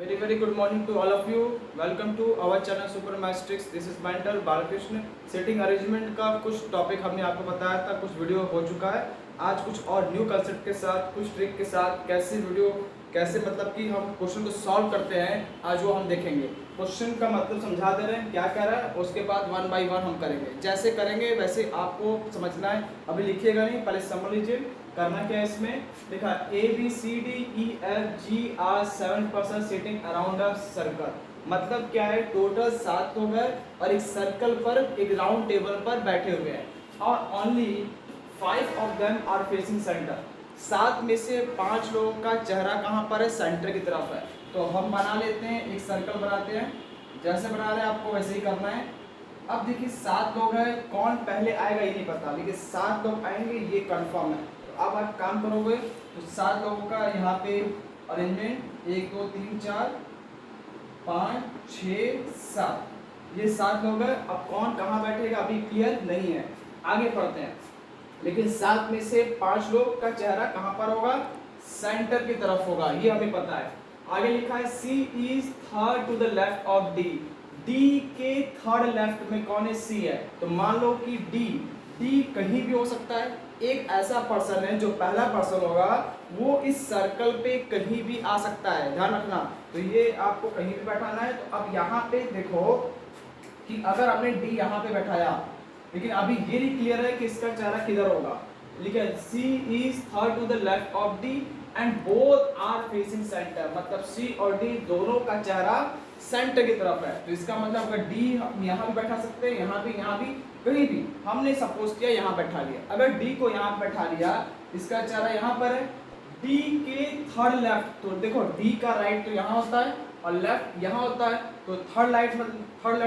Very good morning to all of you. Welcome to our channel Super Matrix. This is mental Balkrishna. Setting arrangement का कुछ topic हमने आपको बताया था, कुछ वीडियो हो चुका है. आज कुछ और न्यू कंसेप्ट के साथ, कुछ ट्रिक के साथ कैसे मतलब कि हम क्वेश्चन को सॉल्व करते हैं, आज वो हम देखेंगे. क्वेश्चन का मतलब समझा दे रहे हैं क्या कह रहा है, उसके बाद वन बाय वन हम करेंगे. जैसे करेंगे वैसे आपको समझना है. अभी लिखिएगा नहीं, पहले समझ लीजिए. करना क्या है, इसमें लिखा ABCDEFGR 7% sitting around a circle. मतलब क्या है, टोटल 7 लोग हैं और एक सर्कल पर, एक राउंड टेबल पर बैठे हुए हैं और only 5 of them are facing centre. 7 में से 5 लोगों का चेहरा कहाँ पर है, सेंटर की तरफ है. तो हम बना लेते हैं, एक सर्कल बनाते हैं. जैसे बना रहे हैं आपको वैसे ही करना है. अब देखिए 7 लोग हैं, कौन पहले आएगा ये नहीं पता, लेकिन 7 लोग आएंगे ये कंफर्म है. तो अब आप काम करोगे तो 7 लोगों का यहाँ पे अरेंजमेंट 1 2 3 4 5 6 7, ये 7 लोग हैं. अब कौन कहाँ बैठेगा अभी क्लियर नहीं है, आगे पढ़ते हैं. लेकिन 7 में से 5 लोग का चेहरा कहाँ पर होगा, सेंटर की तरफ होगा, ये हमें पता है. आगे लिखा है C is third to the left of D. D के थर्ड लेफ्ट में कौन है, C है. तो मान लो कि D कहीं भी हो सकता है. एक ऐसा पर्सन है जो पहला पर्सन होगा वो इस सर्कल पे कहीं भी आ सकता है, ध्यान रखना. तो ये आपको कहीं भी बैठाना है. तो अब यहाँ पे देखो कि अगर हमने D यहाँ पे बैठाया, लेकिन अभी ये नहीं क्लियर है कि इसका चेहरा किधर होगा. लिखा है C is third to the left of D and both are facing center. मतलब C और D दोनों का चेहरा सेंटर की तरफ है. तो इसका मतलब अगर D हम यहाँ भी बैठा सकते हैं, यहाँ भी कहीं भी. हमने सपोज किया यहाँ बैठा लिया. अगर D को यहाँ बैठा लिया, इसका चेहरा यहाँ पर है. D के थर्ड लेफ्ट, तो देखो D का राइट तो यहाँ होता है और लेफ्ट यहाँ होता है. तो थर्ड लेफ्ट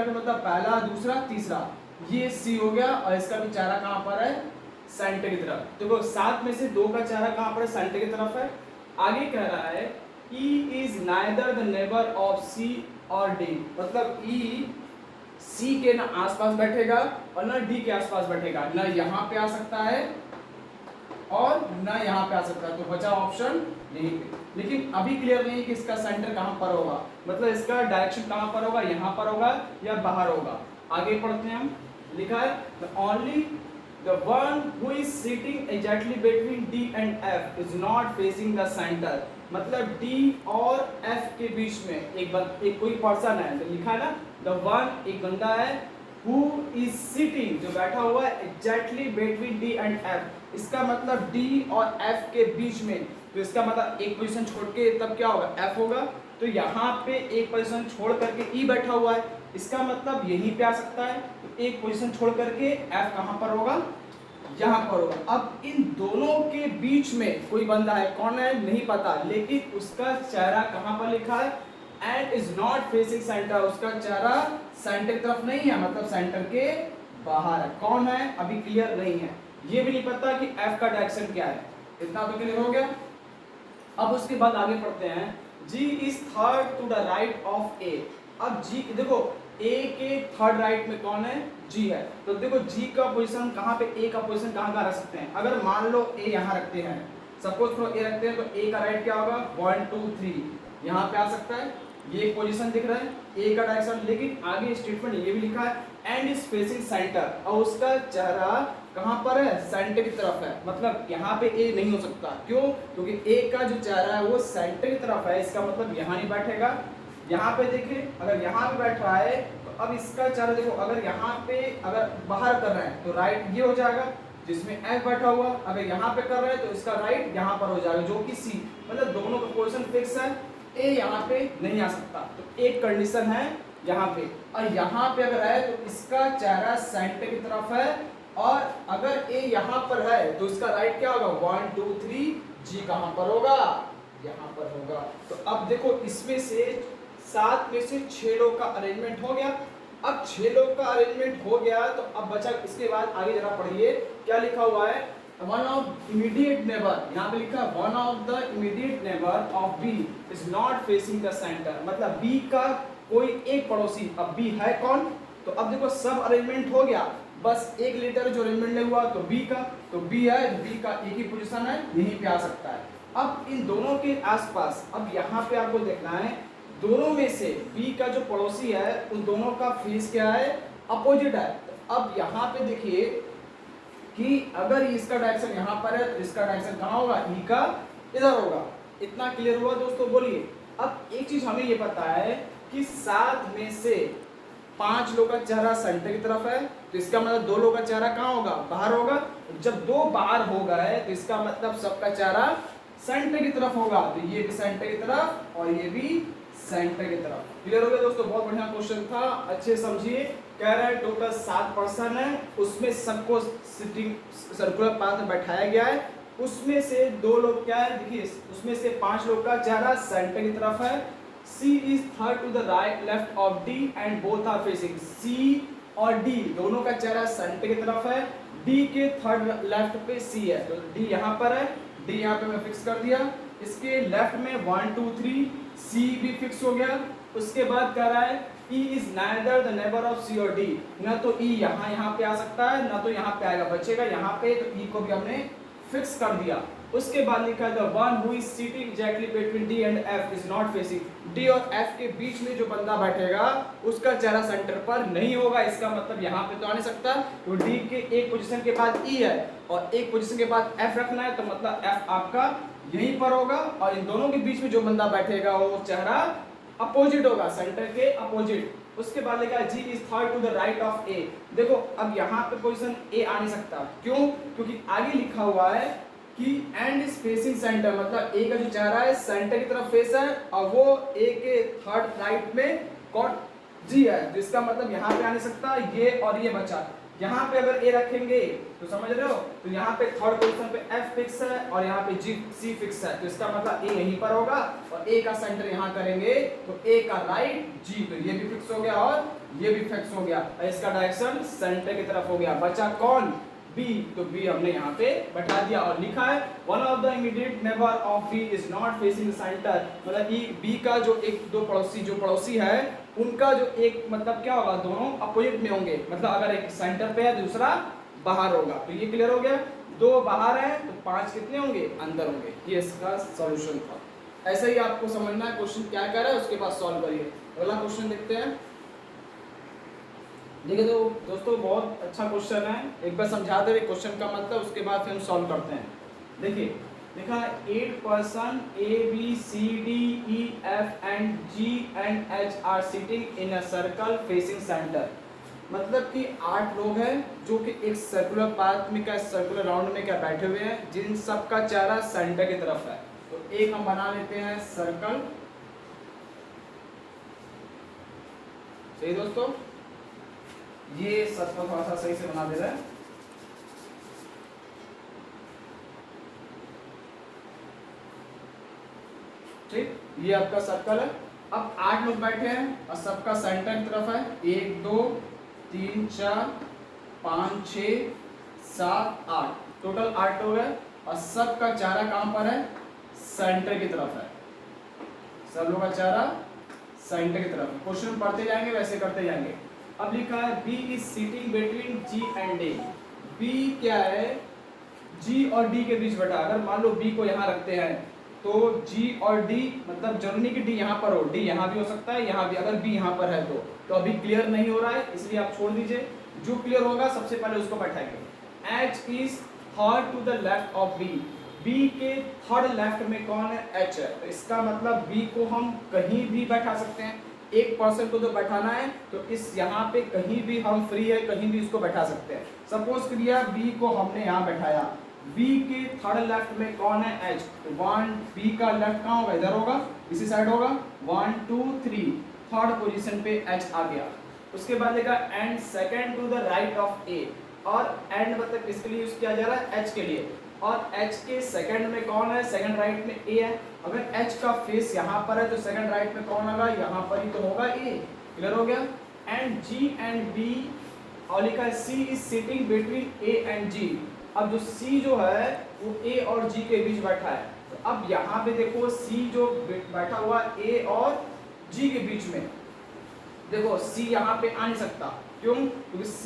मतलब पहला, दूसरा, तीसरा, ये C हो गया. और इसका भी चेहरा कहाँ पर है, सेंटर की तरफ. देखो 7 में से 2 का चेहरा कहाँ पर है, सेंटर की तरफ है. आगे कह रहा है E is neither the neighbor of C और D. मतलब E C के ना आसपास बैठेगा और ना D के आसपास बैठेगा, ना यहाँ पे आ सकता है और ना यहाँ पे आ सकता है. तो बचा ऑप्शन यहीं पे. लेकिन अभी क्लियर नहीं कि इसका सेंटर कहाँ पर होगा, मतलब इसका डायरेक्शन कहाँ पर होगा, यहाँ पर होगा या बाहर होगा. आगे पढ़ते हैं हम. लिखा है only the one who is sitting exactly between D and F is not facing the center. मतलब D और F के बीच में एक कोई पर्सन है. तो लिखा है ना the one, एक बंदा है, who is sitting, जो बैठा हुआ है exactly between D and F. इसका मतलब D और F के बीच में. तो इसका मतलब एक पोजीशन छोड़ के तब क्या होगा, F होगा. तो यहाँ पे एक पोजीशन छोड़ करके E बैठा हुआ है, इसका मतलब यहीं पे आ सकता है. तो एक पोजीशन छोड़ करके F कहाँ पर होगा, यहाँ पर होगा. अब इन दोनों के बीच में कोई बंदा है, कौन है नहीं पता, लेकिन उसका चेहरा कहाँ पर लिखा है, and is not facing centre. उसका चेहरा सेंटर की तरफ नहीं है, मतलब सेंटर के बाहर है. कौन है अभी क्लियर नहीं है. ये भी नहीं पता कि F का डायरेक्शन क्या है. इतना तो क्लियर हो गया. अब उसके बाद आगे पढ़ते हैं. G is third to the right of A. अब G देखो A के थर्ड राइट में कौन है, G है. तो देखो G का पोजीशन कहाँ पे, A का पोजीशन कहाँ रख सकते हैं. अगर मान लो A यहाँ रखते हैं, सपोज करो A रखते हैं, तो A का राइट क्या होगा, 1 2 3 यहाँ पे आ सकता है. ये एक पोजीशन दिख रहा है A का डायरेक्शन. लेकिन आगे स्टेटमेंट ये भी लिखा है एंड इज फेसिंग सेंटर, और उसका चेहरा कहाँ पर है, सेंटर की तरफ है. मतलब यहाँ पे A नहीं हो सकता. क्यों, क्योंकि A का जो चेहरा है वो सेंटर की तरफ है. इसका मतलब यहाँ नहीं बैठेगा. यहाँ पे देखिए अगर यहाँ पे बैठ रहा है तो अब इसका चेहरा देखो, अगर यहाँ पे अगर बाहर कर रहे हैं तो राइट ये हो जाएगा जिसमें F बैठा हुआ. अगर यहाँ पे कर रहे हैं तो इसका राइट यहाँ पर हो जाएगा जो कि C. मतलब दोनों का पोजीशन फिक्स है, A यहाँ पे नहीं आ सकता. तो एक कंडीशन है यहाँ पे, और यहाँ पे अगर है तो इसका चेहरा सेंटर की तरफ है, और अगर A यहाँ पर है तो इसका राइट क्या होगा, 1 2 3, G कहाँ पर होगा, यहाँ पर होगा. तो अब देखो इसमें से 7 में से 6 लोग का अरेंजमेंट हो गया. अब 6 लोग का अरेंजमेंट हो गया तो अब बचा, इसके बाद आगे जरा पढ़िए क्या लिखा हुआ है. वन ऑफ इमीडिएट नेबर, यहाँ पे लिखा है one of the immediate neighbour of B is not facing the centre. मतलब B का कोई एक पड़ोसी, अब B है कौन. तो अब देखो सब अरेंजमेंट हो गया, बस एक लेटर जो अरेंजमेंट नहीं हुआ तो B का. तो B है, B का एक ही पोजीशन है, यहीं पे आ सकता है. अब इन दोनों के आसपास, अब यहाँ पे आपको देखना है दोनों में से बी का जो पड़ोसी है उन दोनों का फेस क्या है, अपोजिट है। तो अब यहाँ पे देखिए कि अगर इसका डायरेक्शन यहाँ पर है तो इसका डायरेक्शन कहाँ होगा, ई का इधर होगा। इतना क्लियर हुआ दोस्तों, बोलिए। अब एक चीज हमें ये पता है कि 7 में से 5 लोग का चेहरा सेंटर की तरफ है, तो इसका मतलब 2 लोग का चेहरा कहाँ होगा, बाहर होगा। जब 2 बाहर हो गए तो इसका मतलब सबका चेहरा सेंटर की तरफ होगा, तो ये भी सेंटर की तरफ और ये भी सेंटर की तरफ। क्लियर हो गया दोस्तों, बहुत बढ़िया क्वेश्चन था, अच्छे समझिए। कह रहा है टोटल 7 पर्सन है, उसमें सबको सिटिंग सर्कुलर पाथ में बैठाया गया है, उसमें से 2 लोग क्या है, देखिए उसमें से 5 लोग का चेहरा सेंटर की तरफ है। C is third to the right left of D and both are facing, C और D दोनों का चेहरा सेंटर की तरफ है, D के थर्ड लेफ्ट पे C है, तो D यहाँ पर है, D यहाँ पे मैं फिक्स कर दिया। इसके लेफ्ट में 1 2 3 C भी फिक्स हो गया। उसके बाद कह रहा है E is neither the neighbor of C और D, ना तो E यहाँ पे आ सकता है ना तो यहाँ पे आएगा, बचेगा यहाँ पे, तो E को भी हमने फिक्स कर दिया। उसके बाद लिखा है the one who is sitting exactly between D and F is not facing, D और F के बीच में जो बंदा बैठेगा उसका चेहरा सेंटर पर नहीं होगा। इसका मतलब यहाँ पे तो आ नहीं सकता, तो D के एक पोजीशन के बाद E है और एक पोजीशन के बाद F रखना है, तो मतलब F आपका यहीं पर होगा और इन दोनों के बीच में जो बंदा बैठेगा वो चेहरा अपोजिट होगा, सेंटर के अपोजिट। उसके बाद लिखा है G is third to the right of A। देखो अब यहाँ पे पोजीशन A आ नहीं सकता, क्यों, क्योंकि आगे लिखा हुआ है कि एंड इज फेसिंग सेंटर, मतलब ए का जो चेहरा है सेंटर की तरफ फेस है और वो ए के थर्ड राइट में कौन, जी है, तो इसका मतलब यहाँ पे आ नहीं सकता, ये और ये बचा। यहाँ पे अगर ए रखेंगे तो समझ रहे हो, तो यहाँ पे थर्ड पोजीशन पे एफ फिक्स है और यहाँ पे जी सी फिक्स है, तो इसका मतलब ए यहीं पर होगा और ए का सेंटर यहाँ करेंगे तो ए का राइट जी, तो ये भी फिक्स हो गया और ये भी फिक्स हो गया और इसका डायरेक्शन सेंटर की तरफ हो गया। बचा कौन, बी, तो बी हमने यहाँ पे बैठा दिया और लिखा है one of the immediate neighbour of B is not facing centre, मतलब बी का जो एक दो पड़ोसी है उनका जो एक मतलब क्या होगा, दोनों अपोजिट में होंगे, मतलब अगर एक सेंटर पे है दूसरा बाहर होगा, तो ये क्लियर हो गया। 2 बाहर है तो 5 कितने होंगे, अंदर होंगे। ये इसका सॉल्यूशन था। ऐसा ही आपको समझना है क्वेश्चन क्या कह रहा है, उसके बाद सॉल्व करिए। अगला क्वेश्चन देखते हैं। देखिए तो दोस्तों बहुत अच्छा क्वेश्चन है, एक बार समझा दे क्वेश्चन का मतलब, उसके बाद फिर हम सॉल्व करते हैं। देखिए लिखा है 8 person A B C D E F and G and H are sitting in a circle facing center, मतलब कि 8 लोग हैं जो कि एक सर्कुलर पाथ में क्या, सर्कुलर राउंड में क्या बैठे हुए हैं, जिन सब का चेहरा सेंटर की तरफ है। तो एक हम बना लेते हैं सर्कल, सही दोस्तों, ये सर्कल थोड़ा सा सही से बना दे रहा है। ठीक, ये आपका सर्कल है। अब 8 लोग बैठे हैं और सबका सेंटर की तरफ है, 1 2 3 4 5 6 7 8, टोटल 8 लोग हैं और सबका चेहरा कहां पर है, सेंटर की तरफ है, सब लोगों का चेहरा सेंटर की तरफ है। क्वेश्चन पढ़ते जाएंगे वैसे करते जाएंगे। अब लिखा है B is sitting between G and D, B क्या है, G और D के बीच बैठा। अगर मान लो B को यहाँ रखते हैं तो G और D, मतलब जरूरी नहीं कि D यहाँ पर हो, D यहाँ भी हो सकता है, यहाँ भी, अगर B यहाँ पर है तो अभी क्लियर नहीं हो रहा है इसलिए आप छोड़ दीजिए, जो क्लियर होगा सबसे पहले उसको बैठाएंगे। H is third to the left of B, B के थर्ड लेफ्ट में कौन है, H है, तो इसका मतलब B को हम कहीं भी बैठा सकते हैं, एक पर्सन को तो बैठाना है तो इस यहाँ पे कहीं भी हम फ्री है, कहीं भी इसको बैठा सकते हैं। सपोज करिए B को हमने यहाँ बैठाया, B के थर्ड लेफ्ट में कौन है, H, तो 1 B का लेफ्ट कहाँ होगा, इधर होगा, इसी साइड होगा, 1 2 3 थर्ड पोजीशन पे H आ गया। उसके बाद लिखा and second to the right of A, और एंड मतलब किसके लिए यूज किया जा रहा है, H के लिए, और H के सेकंड में कौन है, सेकंड राइट में A है। अगर H का फेस यहाँ पर है तो सेकंड राइट में कौन होगा, यहाँ पर ही तो होगा A, क्लियर हो गया। एंड G एंड B, और लिखा है C is sitting between A and G, अब जो C जो है वो A और G के बीच बैठा है, तो अब यहाँ पे देखो C जो बैठा हुआ A और G के बीच में, देखो C यहाँ पे आ नहीं सकता, क्यों, क्योंकि C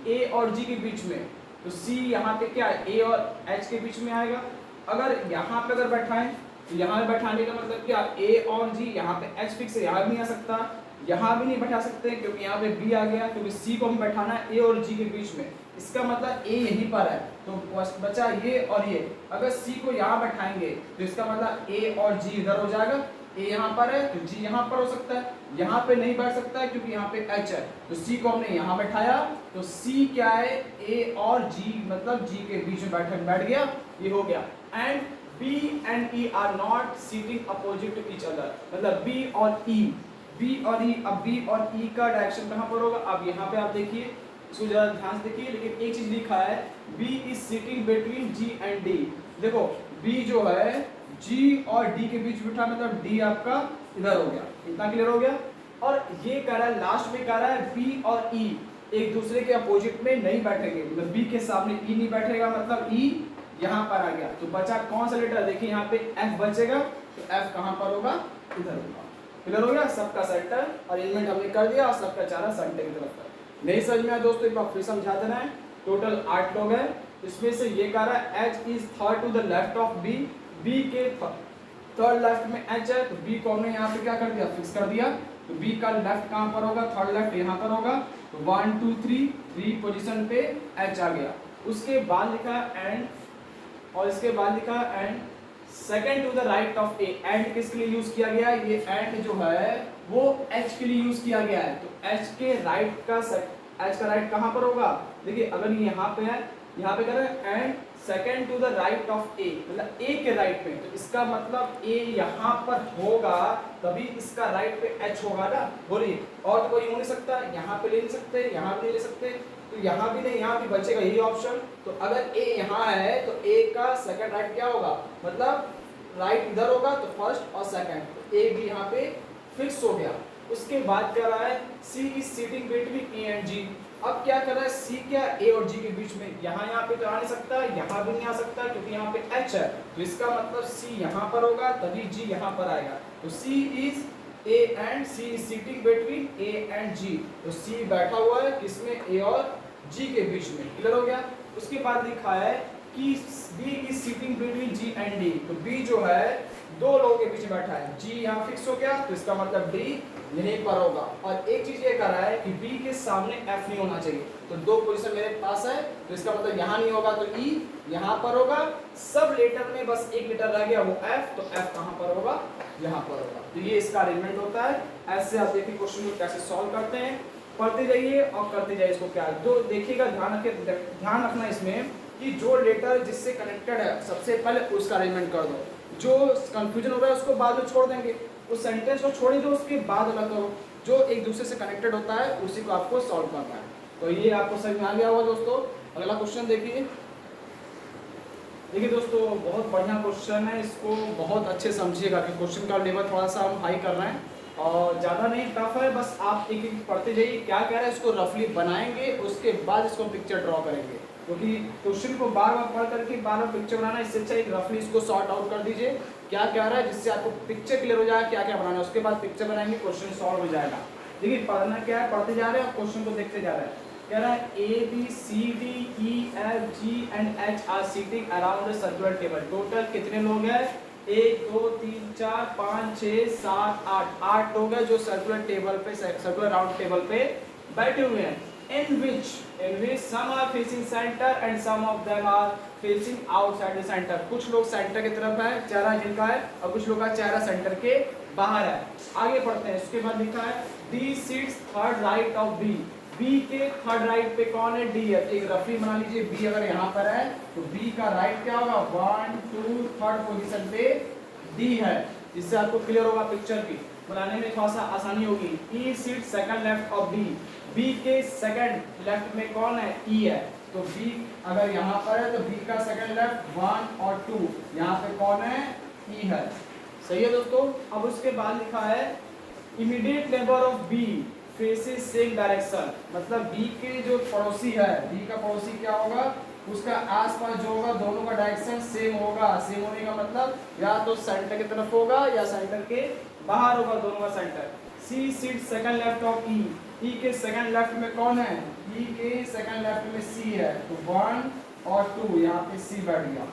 A और G के बीच में, तो C यहाँ पे क्या है, A और H के बीच में आएगा। अगर यहाँ पे अगर बैठा है तो यहाँ बैठाने का मतलब क्या, ए और जी, यहाँ पे एच फिक्स है, यहाँ भी नहीं आ सकता, यहाँ भी नहीं बैठा सकते क्योंकि यहाँ पे बी आ गया, क्योंकि सी को हम बैठाना है ए और जी के बीच में, इसका मतलब ए यहीं पर है, तो बचा ये और ये। अगर सी को यहाँ बैठाएंगे तो इसका मतलब ए और जी इधर हो जाएगा, ए यहाँ पर है तो जी यहाँ पर हो सकता है, यहाँ पे नहीं बैठ सकता है क्योंकि यहाँ पे एच है, तो सी को हमने यहाँ बैठाया, तो सी क्या है, ए और जी, मतलब जी के बीच में बैठ गया, ये हो गया। And B and E are not sitting opposite to each other, मतलब B और E, अब B और E का डायरेक्शन कहाँ पर होगा, अब यहाँ पे आप देखिए, इसको जरा ध्यान से देखिए, लेकिन एक चीज लिखा है B is sitting between G and D। देखो B जो है G और D के बीच बैठा, मतलब D आपका इधर हो गया, इतना क्लियर हो गया। और ये कह रहा है, लास्ट में कह रहा है B और E एक दूसरे के अपोजिट में नहीं बैठेंगे, मतलब B के सामने E नहीं बैठेगा, मतलब E यहाँ पर आ गया, तो बचा कौन सा लेटर, देखिए यहाँ पे F बचेगा, तो F कहाँ पर होगा, इधर होगा। क्लियर हो गया, सबका सेंटर अरेंजमेंट हमने कर दिया और सबका चारा सेंटर की तरफ है। नहीं समझ में आया दोस्तों, एक बार फिर समझा देना है। टोटल 8 लोग हैं, इसमें से ये कह रहा है H is third to the left of B, B के थर्ड लेफ्ट में H है, तो B को हमने यहाँ पे क्या कर दिया, फिक्स कर दिया, तो B का लेफ्ट कहाँ पर होगा, थर्ड लेफ्ट यहाँ पर होगा, तो 1 2 3 पोजीशन पे H आ गया। उसके बाद लिखा एंड, और इसके बाद लिखा and second to the right of A, and किसके लिए यूज किया गया, ये एंड जो है वो एच के लिए यूज किया गया है, तो एच के राइट का एच का राइट कहाँ पर होगा, देखिए अगर ये यहाँ पे है, यहाँ पे कर रहे हैं and second to the right of A, मतलब ए के राइट में, तो इसका मतलब ए यहाँ पर होगा तभी इसका राइट पे एच होगा ना, बोलिए, और तो कोई हो नहीं सकता, यहाँ पे ले नहीं सकते, यहाँ पे नहीं ले सकते, तो यहाँ भी नहीं, यहाँ भी बचेगा यही ऑप्शन। तो अगर ए यहाँ है तो ए का सेकंड राइट क्या होगा, मतलब राइट इधर होगा, तो फर्स्ट और सेकंड, तो ए भी यहाँ पे फिक्स हो गया। उसके बाद क्या रहा है, C is sitting between A and G, अब क्या कर रहा है, सी क्या ए और जी के बीच में, यहाँ पे तो आ नहीं सकता, यहाँ भी नहीं आ सकता क्योंकि यहाँ पे एच है, तो इसका मतलब सी यहाँ पर होगा तभी जी यहाँ पर आएगा, तो सी is A and C is sitting between A and G, तो C बैठा हुआ है किसमें, A और G के बीच में। क्लियर हो गया। उसके बाद लिखा है कि B is sitting between G and D, तो B जो है दो लोगों के बीच में बैठा है, G यहाँ फिक्स हो गया, तो इसका मतलब D यहीं पर होगा। और एक चीज ये कर रहा है कि B के सामने F नहीं होना चाहिए, तो दो पोजीशन मेरे पास है, तो इसका मतलब यहाँ नहीं होगा तो E यहाँ पर होगा, सब लेटर में बस एक लेटर रह गया वो F, तो F कहाँ पर होगा, यहाँ पर होगा। तो ये इसका अरेंजमेंट होता है। ऐसे आप देखिए क्वेश्चन को कैसे सॉल्व करते हैं, पढ़ते जाइए और करते जाइए इसको। क्या जो देखिएगा, ध्यान रखना इसमें कि जो लेटर जिससे कनेक्टेड है सबसे पहले उसका अरेंजमेंट कर दो, जो कंफ्यूजन हो रहा है उसको बाद में छोड़ देंगे, उस सेंटेंस को छोड़ दो, उसके बाद अलग करो, जो एक दूसरे से कनेक्टेड होता है उसी को आपको सॉल्व करना है। तो ये आपको समझ में आ गया होगा दोस्तों। अगला क्वेश्चन देखिए दोस्तों, बहुत बढ़िया क्वेश्चन है, इसको बहुत अच्छे समझिएगा कि क्वेश्चन का लेवल थोड़ा सा हम हाई कर रहे हैं और ज़्यादा नहीं टफ है, बस आप एक एक पढ़ते जाइए। क्या कह रहा है इसको रफली बनाएंगे, उसके बाद इसको पिक्चर ड्रॉ करेंगे, क्योंकि क्वेश्चन को बार बार पढ़ करके बार बार पिक्चर बनाना, इससे अच्छा एक रफली इसको सॉर्ट आउट कर दीजिए क्या कह रहा है, जिससे आपको पिक्चर क्लियर हो जाएगा क्या क्या बनाना है, उसके बाद पिक्चर बनाएंगे, क्वेश्चन सॉल्व हो जाएगा। देखिए पढ़ना क्या है, पढ़ते जा रहे हैं और क्वेश्चन को देखते जा रहे हैं। कह रहा है A B C D E F G and H are sitting around the circular table. Total कितने लोग हैं, 1 2 3 4 5 6 7 8 लोग हैं जो सर्कुलर टेबल पे, सर्कुलर राउंड टेबल पे बैठे हुए हैं। in which some are facing center and some of them are facing outside the center। कुछ लोग सेंटर की तरफ है, चेहरा जिनका है, और कुछ लोग का चेहरा सेंटर के बाहर है। आगे पढ़ते हैं। उसके बाद लिखा है D sits third right of B। B के थर्ड राइट पे कौन है, D है। एक रफली बना लीजिए, B अगर यहाँ पर है तो B का राइट क्या होगा, 1 2 थर्ड पोजीशन पे D है, जिससे आपको क्लियर होगा पिक्चर की बनाने में थोड़ा सा आसानी होगी। E sits second left of B। B के सेकंड लेफ्ट में कौन है, E है, तो B अगर यहाँ पर है तो B का सेकंड लेफ्ट 1 और 2, यहाँ पे कौन है, E है। सही है दोस्तों। अब उसके बाद लिखा है immediate neighbour of B faces same direction, मतलब B के जो पड़ोसी है, B का पड़ोसी क्या होगा, उसका आसपास जो होगा दोनों का डायरेक्शन सेम होगा। सेम होने का मतलब या तो सेंटर की तरफ होगा या सेंटर के बाहर होगा, दोनों का centre. C seat second left of E। E के सेकंड लेफ्ट में कौन है, E के सेकंड लेफ्ट में C है, तो 1 और 2 यहाँ पे C बैठ गया।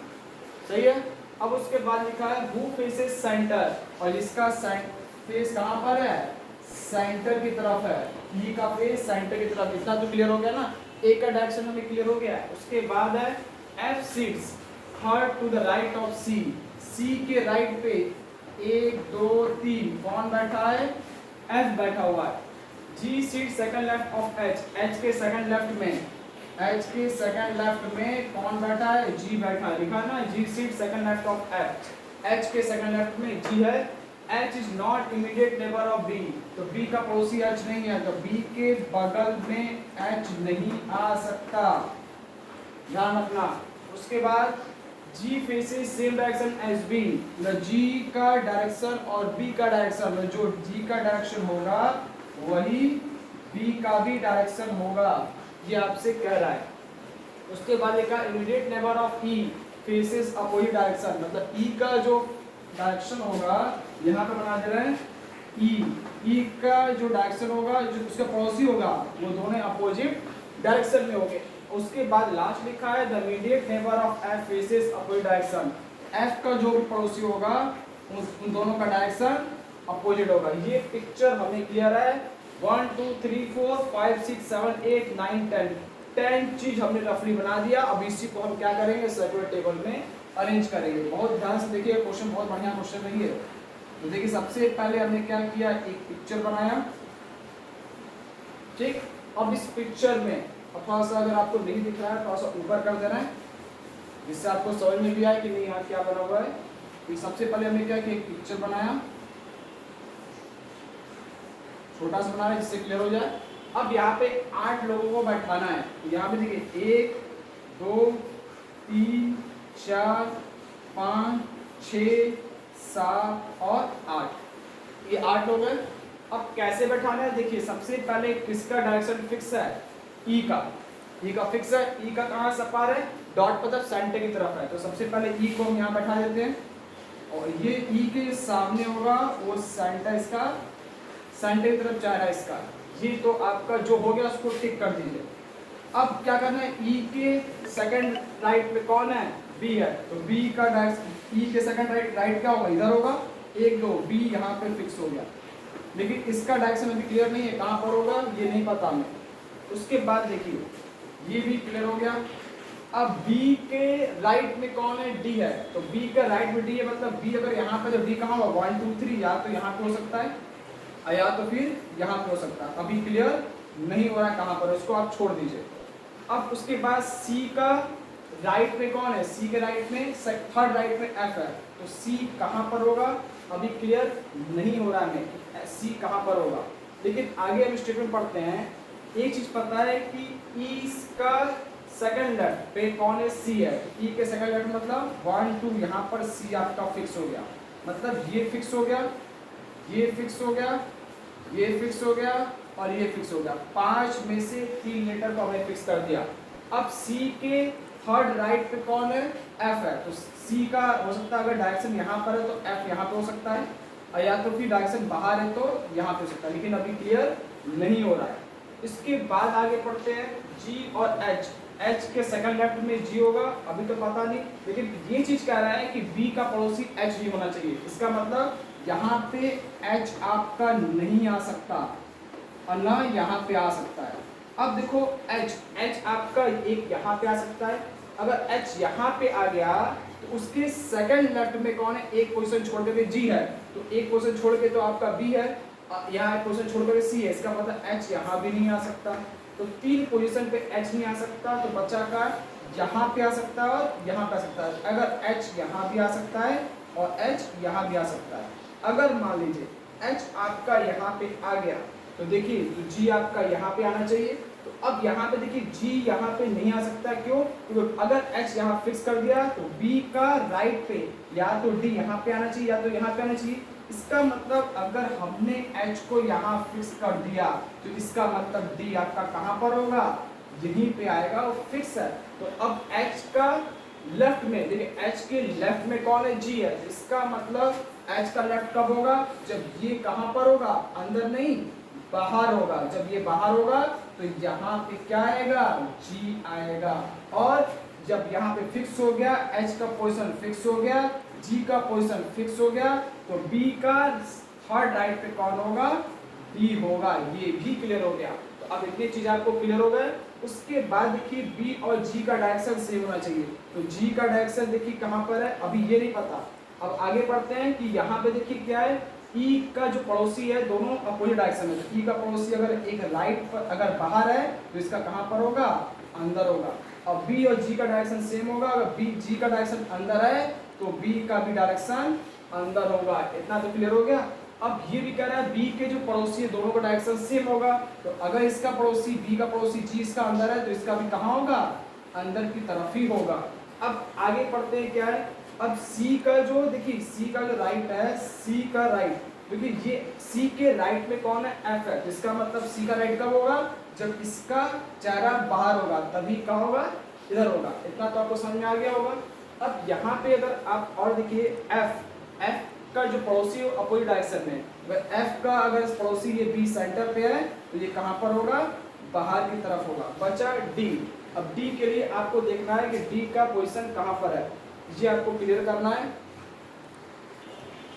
सही है। अब उसके बाद लिखा है हु फेसेस सेंटर, और इसका फेस कहाँ पर है, सेंटर की तरफ है, ई का फेस सेंटर की तरफ। इतना तो क्लियर हो गया ना, ए का डायरेक्शन हमें क्लियर हो गया। उसके बाद है F seats third to the right of C, C के राइट पे 1 2 3 कौन बैठा है, एफ बैठा हुआ है। G seat second left of H, H के सेकंड लेफ्ट में, एच के सेकंड लेफ्ट में कौन बैठा है, जी बैठा है, लिखा ना G seat second left of H, H के सेकंड लेफ्ट में जी है। H is not immediate neighbour of B, तो बी का पड़ोसी एच नहीं है, तो बी के बगल में एच नहीं आ सकता, ध्यान रखना। उसके बाद G faces same direction as B, G का डायरेक्शन और B का डायरेक्शन, जो G का डायरेक्शन होगा वही B का भी डायरेक्शन होगा, ये आपसे कह रहा है। उसके बाद लिखा immediate neighbour of E faces opposite direction, मतलब E का जो डायरेक्शन होगा यहाँ पे बना दे रहे हैं E का जो डायरेक्शन होगा, जो उसका पड़ोसी होगा, वो दोनों अपोजिट डायरेक्शन में होंगे। उसके बाद लास्ट लिखा है the immediate neighbour of F faces opposite direction, F का जो भी पड़ोसी होगा उन दोनों का डायरेक्शन अपोजिट होगा। ये पिक्चर हमें क्लियर है। 1 2 3 4 5 6 7 8 9 10 चीज हमने रफली बना दिया। अब इसी को हम क्या करेंगे, सर्कुलर टेबल में अरेंज करेंगे। बहुत ध्यान से देखिए, क्वेश्चन बहुत बढ़िया क्वेश्चन नहीं है। तो देखिए सबसे पहले हमने क्या किया, एक पिक्चर बनाया, ठीक। अब इस पिक्चर में थोड़ा सा अगर आपको नहीं दिख रहा है थोड़ा सा ऊपर कर देना है, जिससे आपको समझ में भी आए कि नहीं यहाँ क्या बना हुआ है। तो सबसे पहले हमने क्या किया, एक पिक्चर बनाया, छोटा सा बनाया जिससे क्लियर हो जाए। अब यहाँ पे 8 लोगों को बैठाना है। यहाँ पे देखिए 1 2 3 4 5 6 7 और 8, ये 8 लोग हैं। अब कैसे बैठाना है, देखिए सबसे पहले किसका डायरेक्शन फिक्स है, ई का फिक्स है। ई का कहाँ सपार है, डॉट मतलब सेंटर की तरफ है, तो सबसे पहले ई को हम यहाँ बैठा देते हैं, और ये ई के सामने होगा वो सेंटर, इसका सेंटर की तरफ जा रहा है इसका, ये तो आपका जो हो गया उसको टिक कर दीजिए। अब क्या करना है, ई के सेकंड राइट में कौन है, बी है, तो बी का डायरेक्शन, ई के सेकंड राइट क्या होगा, इधर होगा, 1 2 बी यहाँ पे फिक्स हो गया। लेकिन इसका डायरेक्शन अभी क्लियर नहीं है, कहाँ पर होगा ये नहीं पता हमें। उसके बाद देखिए ये भी क्लियर हो गया। अब B के राइट में कौन है, D है, तो B का राइट में D है, मतलब B अगर यहाँ पे, तो D कहाँ होगा 1 2 3, या तो यहाँ पे हो सकता है या तो फिर यहाँ पे हो सकता है। अभी क्लियर नहीं हो रहा है कहाँ पर, उसको आप छोड़ दीजिए। अब उसके बाद C का राइट में कौन है, C के राइट में थर्ड राइट में F है, तो C कहाँ पर होगा अभी क्लियर नहीं हो रहा है, C कहाँ पर होगा। लेकिन आगे हम स्टेटमेंट पढ़ते हैं, एक चीज पता है कि ई का सेकंड लेफ्ट पे कौन है, सी है, ई के सेकंड लेफ्ट मतलब 1 2, यहाँ पर सी आपका फिक्स हो गया, मतलब ये फिक्स हो गया, ये फिक्स हो गया, ये फिक्स हो गया और ये फिक्स हो गया। 5 में से 3 लेटर को हमने फिक्स कर दिया। अब सी के थर्ड राइट पे कौन है, एफ है, तो सी का हो सकता है अगर डायरेक्शन यहाँ पर है तो एफ यहाँ पे हो सकता है, और या तो फिर डायरेक्शन बाहर है तो यहाँ पे हो सकता है, लेकिन अभी क्लियर नहीं हो रहा है। इसके बाद आगे पढ़ते हैं G और H, H के सेकंड लेफ्ट में G होगा, अभी तो पता नहीं, लेकिन ये चीज कह रहा है कि B का पड़ोसी H भी होना चाहिए। इसका मतलब यहाँ पे H आपका नहीं आ सकता और ना यहाँ पे आ सकता है। अब देखो H आपका एक यहाँ पे आ सकता है, अगर H यहाँ पे आ गया तो उसके सेकंड लेफ्ट में कौन है, एक पोजीशन छोड़ के G है, तो एक पोजीशन छोड़ के तो आपका B है, यहाँ पोजीशन छोड़कर सी है, इसका मतलब एच यहाँ भी नहीं आ सकता, तो 3 पोजीशन पे एच नहीं आ सकता, तो बचा का यहाँ पे आ सकता है और यहाँ पे आ सकता है। अगर एच यहाँ भी आ सकता है और एच यहाँ भी आ सकता है। अगर मान लीजिए एच आपका यहाँ पे आ गया तो देखिए तो जी आपका यहाँ पे आना चाहिए, तो अब यहाँ पे देखिए जी यहाँ पे नहीं आ सकता, क्यों, क्योंकि अगर एच यहाँ फिक्स कर दिया तो बी का राइट पे या तो डी यहाँ पे आना चाहिए या तो यहाँ पे आना चाहिए। इसका मतलब अगर हमने H को यहाँ फिक्स कर दिया तो इसका मतलब D आपका कहाँ पर होगा, यहीं पे आएगा, वो फिक्स है। तो अब H का लेफ्ट में देखिए H के लेफ्ट में कौन है, G है, इसका मतलब H का लेफ्ट कब होगा, जब ये कहाँ पर होगा, अंदर नहीं बाहर होगा। जब ये बाहर होगा तो यहाँ पे क्या आएगा, G आएगा। और जब यहाँ पे फिक्स हो गया, H का पोजीशन फिक्स हो गया, जी का पोजीशन फिक्स हो गया, तो बी का थर्ड राइट पे कौन होगा, डी होगा। ये भी क्लियर हो गया। तो अब इतनी चीज आपको क्लियर हो गए। उसके बाद देखिए बी और जी का डायरेक्शन सेम होना चाहिए। तो जी का डायरेक्शन देखिए कहाँ पर है, अभी ये नहीं पता। अब आगे बढ़ते हैं कि यहाँ पे देखिए क्या है, ई का जो पड़ोसी है दोनों अपोजिट डायरेक्शन में। तो ई का पड़ोसी अगर एक राइट पर अगर बाहर है तो इसका कहाँ पर होगा, अंदर होगा। और बी और जी का डायरेक्शन सेम होगा, अगर बी जी का डायरेक्शन अंदर है तो बी का भी डायरेक्शन अंदर होगा। इतना तो क्लियर हो गया। अब ये भी कह रहा है बी के जो पड़ोसी है दोनों का डायरेक्शन सेम होगा। तो अगर इसका पड़ोसी बी का पड़ोसी जी इसका अंदर है तो इसका भी कहाँ होगा, अंदर की तरफ ही होगा। अब आगे पढ़ते हैं क्या है। अब सी का जो देखिए सी का जो राइट है, सी का राइट देखिए ये सी के राइट में कौन है, एफ है। इसका मतलब सी का राइट कब होगा, जब इसका चेहरा बाहर होगा तभी कहाँ होगा, इधर होगा। इतना तो आपको समझ में आ गया होगा। अब यहाँ पे अगर आप और देखिए एफ का जो पड़ोसी है अपोजिट डायरेक्शन में, अगर एफ का अगर पड़ोसी ये बी सेंटर पे है तो ये कहाँ पर होगा, बाहर की तरफ होगा। बचा डी। अब डी के लिए आपको देखना है कि डी का पोजीशन कहाँ पर है, ये आपको क्लियर करना है।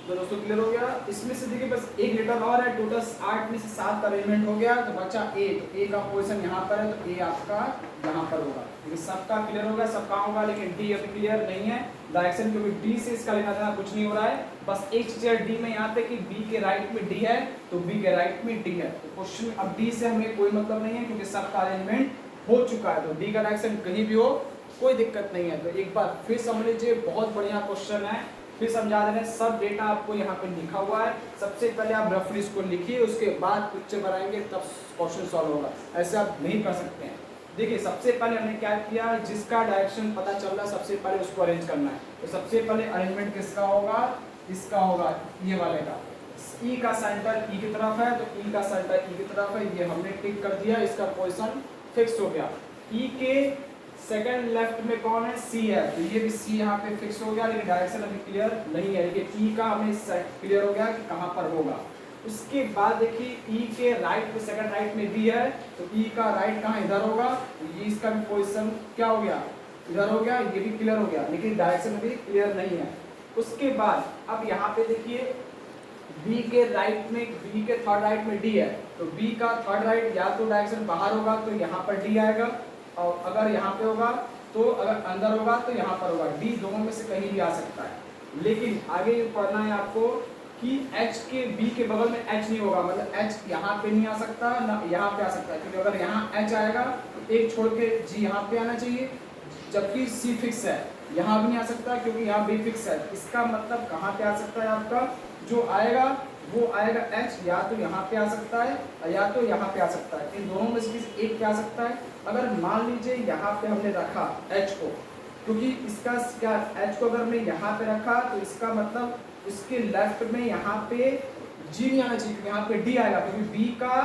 तो दोस्तों क्लियर हो गया। इसमें से देखिए बस एक लेटर और है, टोटल 8 में से 7 का अरेंजमेंट हो गया। तो बचा ए, तो ए का पोजीशन यहाँ पर है तो ए आपका यहाँ पर होगा। लेकिन सबका क्लियर हो गया, सबका होगा, लेकिन डी अभी क्लियर नहीं है डायरेक्शन, क्योंकि डी से इसका लेना देना कुछ नहीं हो रहा है। बस एक चीज है डी में यहाँ पे कि बी के राइट में डी है तो बी के राइट में डी है। तो क्वेश्चन अब डी से हमें कोई मतलब नहीं है क्योंकि सबका अरेंजमेंट हो चुका है। तो डी का डायरेक्शन कहीं भी हो कोई दिक्कत नहीं है। तो एक बार फिर समझ लीजिए, बहुत बढ़िया क्वेश्चन है, फिर समझा दे रहे हैं। सब डेटा आपको यहाँ पे लिखा हुआ है। सबसे पहले आप रफली इसको लिखिए, उसके बाद पिक्चर बनाएंगे तब क्वेश्चन सॉल्व होगा। ऐसे आप नहीं कर सकते हैं। देखिए सबसे पहले हमने क्या किया, जिसका डायरेक्शन पता चल रहा है सबसे पहले उसको अरेंज करना है। तो सबसे पहले अरेंजमेंट किसका होगा, इसका होगा, ये वाले का। ई का सेंटर ई की तरफ है तो ई का सेंटर ई की तरफ है, ये हमने टिक कर दिया, इसका पोजीशन फिक्स हो गया। ई के सेकंड लेफ्ट में कौन है, सी है, तो ये भी सी यहाँ पे फिक्स हो गया, लेकिन डायरेक्शन अभी क्लियर नहीं है। लेकिन ई का हमें क्लियर हो गया कि कहाँ पर होगा। उसके बाद देखिए ई के राइट में सेकंड राइट में बी है तो ई का राइट कहाँ, इधर होगा। तो ये इसका भी पोजीशन क्या हो गया, इधर हो गया, ये भी क्लियर हो गया, लेकिन डायरेक्शन अभी क्लियर नहीं है। उसके बाद अब यहाँ पे देखिए बी के राइट में, बी के थर्ड राइट में डी है, तो बी का थर्ड राइट या तो डायरेक्शन बाहर होगा तो यहाँ पर डी आएगा, और अगर यहाँ पे होगा तो अगर अंदर होगा तो यहाँ पर होगा। डी दोनों में से कहीं भी आ सकता है। लेकिन आगे पढ़ना है आपको कि H के B के बगल में H नहीं होगा, मतलब H यहाँ पे नहीं आ सकता ना यहाँ पे आ सकता है, क्योंकि अगर यहाँ H आएगा तो एक छोड़ के G यहाँ पे आना चाहिए, जबकि C फिक्स है, यहाँ भी नहीं आ सकता क्योंकि यहाँ B फिक्स है। इसका मतलब कहाँ पे आ सकता है, आपका जो आएगा वो आएगा H, या तो यहाँ पे आ सकता है या तो यहाँ पे आ सकता है। इन दोनों में से किसी एक पे आ सकता है। अगर मान लीजिए यहाँ पे हमने रखा H को, क्योंकि इसका क्या, H को अगर मैं यहाँ पे रखा तो इसका मतलब उसके लेफ्ट में यहाँ पे G नहीं आना चाहिए, यहाँ पे D आएगा, क्योंकि B का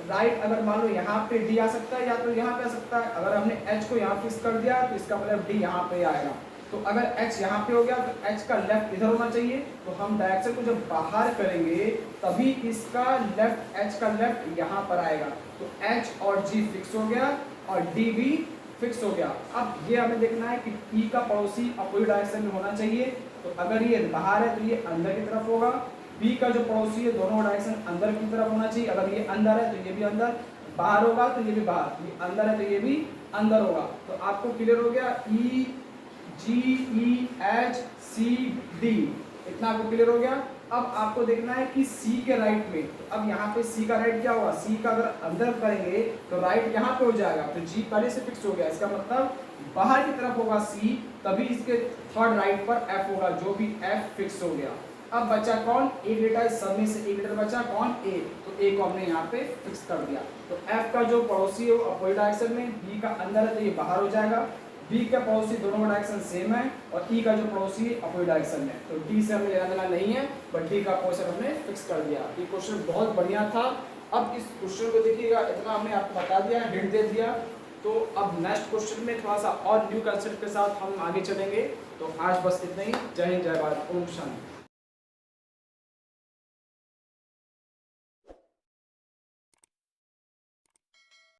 राइट अगर मान लो यहाँ पे D आ सकता है या तो यहाँ पे आ सकता है। अगर हमने H को यहाँ फिक्स कर दिया तो इसका मतलब D यहाँ पे आएगा। तो अगर H यहाँ पे हो गया तो H का लेफ्ट इधर होना चाहिए। तो हम डायरेक्शन को जब बाहर करेंगे तभी इसका लेफ्ट, H का लेफ्ट यहाँ पर आएगा। तो H और G फिक्स हो गया और D भी फिक्स हो गया। अब ये हमें देखना है कि E का पड़ोसी अपोजिट डायरेक्शन में होना चाहिए। तो अगर ये बाहर है तो ये अंदर की तरफ होगा। B का जो पड़ोसी है दोनों डायरेक्शन अंदर की तरफ होना चाहिए। अगर ये अंदर है तो ये भी अंदर, बाहर होगा तो ये भी बाहर, ये अंदर है तो ये भी अंदर होगा। तो आपको क्लियर हो गया E G E H C D, इतना आपको क्लियर हो गया। अब आपको देखना है कि C के राइट में, तो अब यहाँ पे C का राइट क्या होगा, C का अगर अंदर करेंगे तो राइट यहाँ पे हो जाएगा, तो G पहले से फिक्स हो गया। इसका मतलब बाहर की तरफ होगा C, तभी इसके थर्ड राइट पर F होगा, जो भी F फिक्स हो गया। अब बचा कौन, एक लेटर, सब में से एक लेटर बचा कौन, A, तो A को हमने यहाँ पे फिक्स कर दिया। तो F का जो पड़ोसी है वो अपोजिट डायरेक्शन में, B का अंदर है तो ये बाहर हो जाएगा, B का पड़ोसी दोनों का डायरेक्शन सेम है और E का जो पड़ोसी है अपोजिट डायरेक्शन में। तो D से हमें लेना देना नहीं है, बट D का पोजीशन हमने फिक्स कर दिया। ये क्वेश्चन बहुत बढ़िया था। अब इस क्वेश्चन को देखिएगा, इतना हमने आपको बता दिया, हिंट दे दिया। तो अब नेक्स्ट क्वेश्चन में थोड़ा सा और न्यू कंसेप्ट के साथ हम आगे चलेंगे। तो आज बस इतना ही। जय हिंद, जय भारत, ओम शांति।